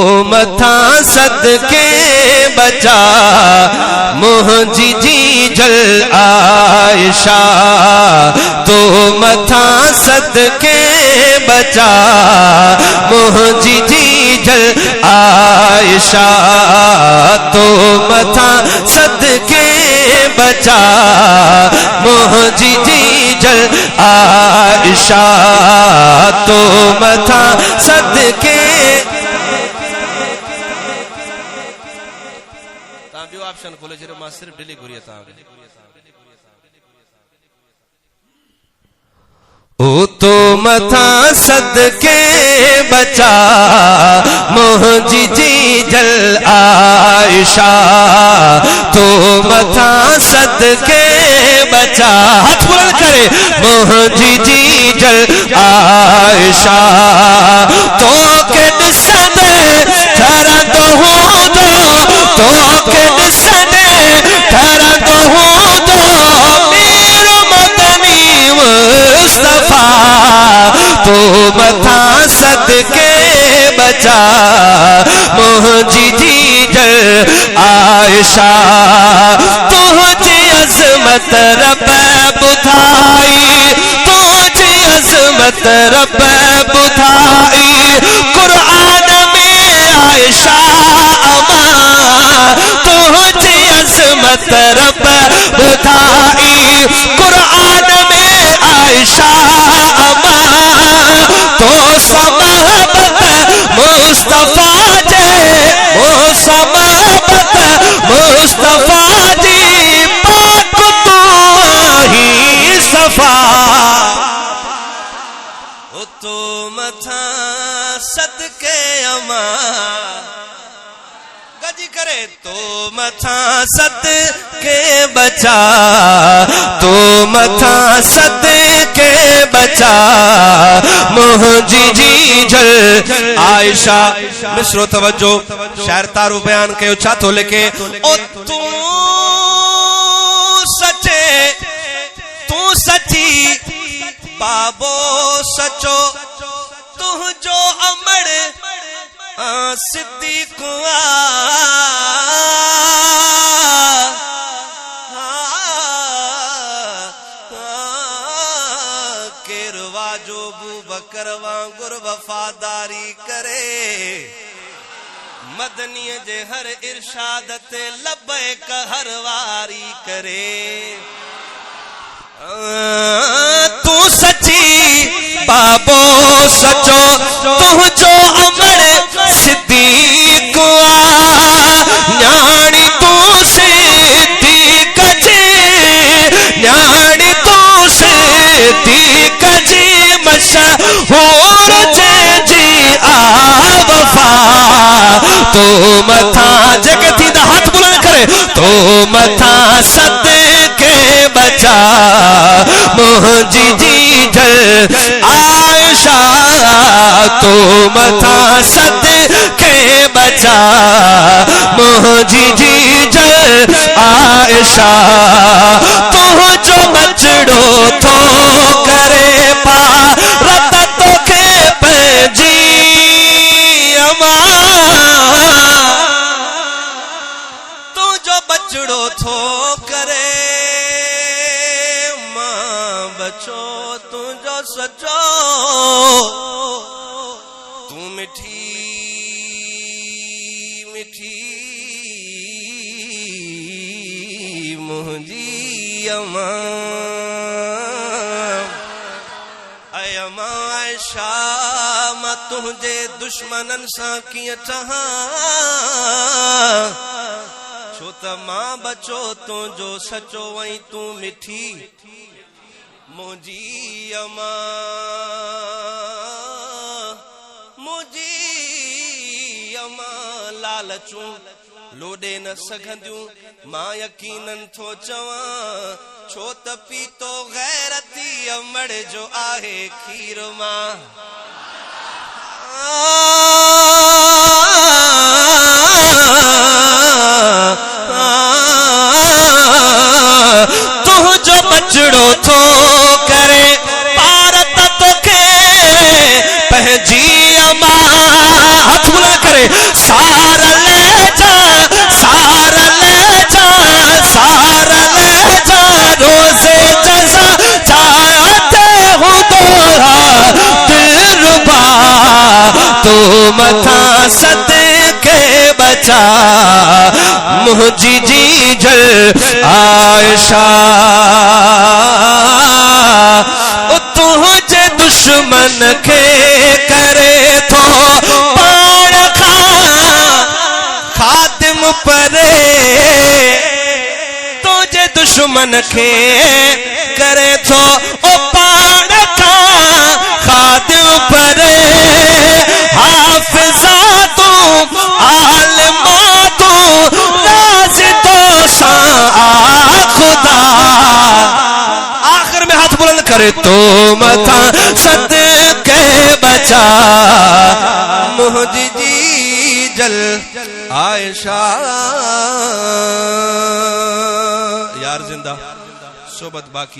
मथा सदके बचा मुझी जी जल आयशा तो मथा सदके बचा मुझी जी जल आयशा तो मथा सदके बचा मुझी जी जल आयशा तो मथा सदके ऑप्शन खोले जरा मां सिर्फ डिली गुरिया ता ओ तो मथा सदके बचा मुझी जी जल आयशा तो मथा सदके बचा हाथ बुलंद करे मुझी जी जल आयशा तो के सदे ठहरा तो हो तो के सदे ठहरा तो हो मेरा मदनी मुस्तफा तो मथा सदके बचा मुझी जी जल आयशा तुझे अज़मत रब बुधाई तुझे अज़मत रब बुधाई कुरान में आयशा तुझे अज़मत रब बुधाई कुरान में आयशा तो समहबत मुस्तफा जे वो समहबत मुस्तफा जी पाक तू ही सफा ओ तो मथा सदके अमा गजी करे तो मथा सदके बचा तो मथा सदके बचा मुझी जी जल आयशा मिसरो तवज्जो शायर तारू बयान के छा तो लेके ओ तू सचे तू सची बाबो सचो तू जो अमड़ सिद्दीक केरवा जो बू बकर वांगुर वफादारी करे मदनी जे हर इरशाद ते लबैक हर वारी करे तू सची बाबो सचो तू जो अमड़ सिद्दीक न्याणी तू सिद्दीक जी न्याणी तू सिद्दीक जी मशहूर जे जी आ वफा तो मथा जगती दा हाथ बुलंद करे तो मथा सदके बचा मुझी जी जल आयशा तो मथा सदके बचा मुझी जी जल आयशा तो जो बचड़ो थो करे पा रत तो के पंजी अमा तू जो बचड़ो थो करे मां बचो तू जो सचो तू मिठी मिठी मुझी अमा अयमा आयशा मां तुझे दुश्मनन सा किया चाहा छो त मां बचो तू जो सचो वही तू मिठी मुझी अमा मुझी अमा लालचू लोडे न सघंदियूं मां यकीनन थो चवां छो त पीतो गैरती अमड़ जो आहे खीर मां तू जो बचड़ो थो करे पारत तोखे पंहिंजी अमा हाथ बुला करे सार ले जा, सार ले जा, सार ले जा, रोज़े जज़ा चाहते हो दोहा दिलरुबा, तू मथा सदके बचा मुझी जी जल आयशा। तुझे दुश्मन के करे तो पाण खा खातिम परे, तुझे दुश्मन के करे तो ओ पाण खा खातिम परे, हाफिजा तू आलिमा तू राज़ तो सा खुदा। आखिर में हाथ बुलंद करे तो मथा सदके बचा मुझी जी जल आयशा। यार जिंदा सोबत बाकी।